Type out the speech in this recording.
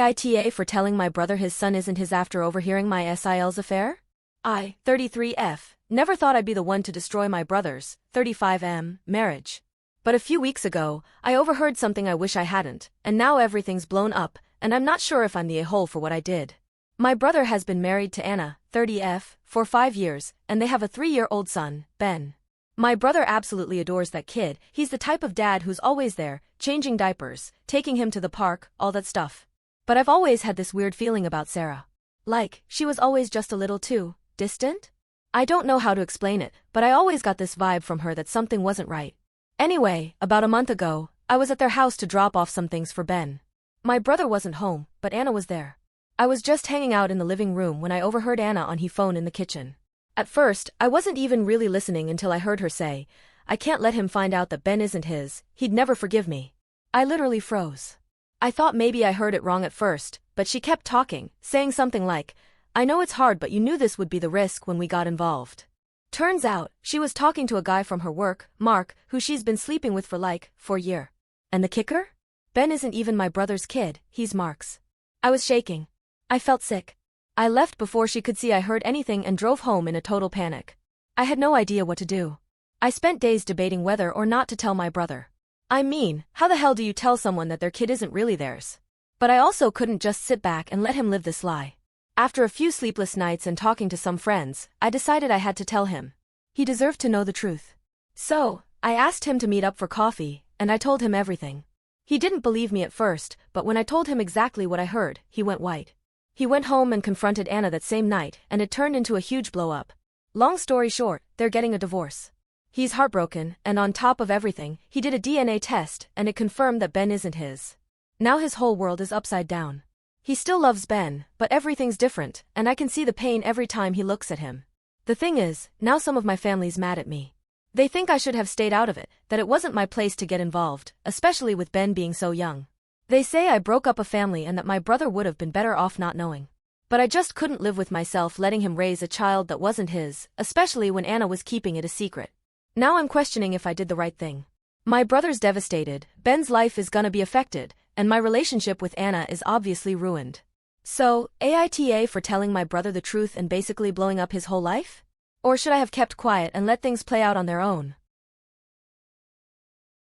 AITA for telling my brother his son isn't his after overhearing my SIL's affair? I, 33F, never thought I'd be the one to destroy my brother's, 35M, marriage. But a few weeks ago, I overheard something I wish I hadn't, and now everything's blown up, and I'm not sure if I'm the a-hole for what I did. My brother has been married to Anna, 30F, for 5 years, and they have a 3-year-old son, Ben. My brother absolutely adores that kid. He's the type of dad who's always there, changing diapers, taking him to the park, all that stuff. But I've always had this weird feeling about Sarah. Like, she was always just a little too distant? I don't know how to explain it, but I always got this vibe from her that something wasn't right. Anyway, about a month ago, I was at their house to drop off some things for Ben. My brother wasn't home, but Anna was there. I was just hanging out in the living room when I overheard Anna on her phone in the kitchen. At first, I wasn't even really listening until I heard her say, "I can't let him find out that Ben isn't his, he'd never forgive me." I literally froze. I thought maybe I heard it wrong at first, but she kept talking, saying something like, "I know it's hard but you knew this would be the risk when we got involved." Turns out, she was talking to a guy from her work, Mark, who she's been sleeping with for like 4 years. And the kicker? Ben isn't even my brother's kid, he's Mark's. I was shaking. I felt sick. I left before she could see I heard anything and drove home in a total panic. I had no idea what to do. I spent days debating whether or not to tell my brother. I mean, how the hell do you tell someone that their kid isn't really theirs? But I also couldn't just sit back and let him live this lie. After a few sleepless nights and talking to some friends, I decided I had to tell him. He deserved to know the truth. So, I asked him to meet up for coffee, and I told him everything. He didn't believe me at first, but when I told him exactly what I heard, he went white. He went home and confronted Anna that same night, and it turned into a huge blow-up. Long story short, they're getting a divorce. He's heartbroken, and on top of everything, he did a DNA test, and it confirmed that Ben isn't his. Now his whole world is upside down. He still loves Ben, but everything's different, and I can see the pain every time he looks at him. The thing is, now some of my family's mad at me. They think I should have stayed out of it, that it wasn't my place to get involved, especially with Ben being so young. They say I broke up a family and that my brother would have been better off not knowing. But I just couldn't live with myself letting him raise a child that wasn't his, especially when Anna was keeping it a secret. Now I'm questioning if I did the right thing. My brother's devastated, Ben's life is gonna be affected, and my relationship with Anna is obviously ruined. So, AITA for telling my brother the truth and basically blowing up his whole life? Or should I have kept quiet and let things play out on their own?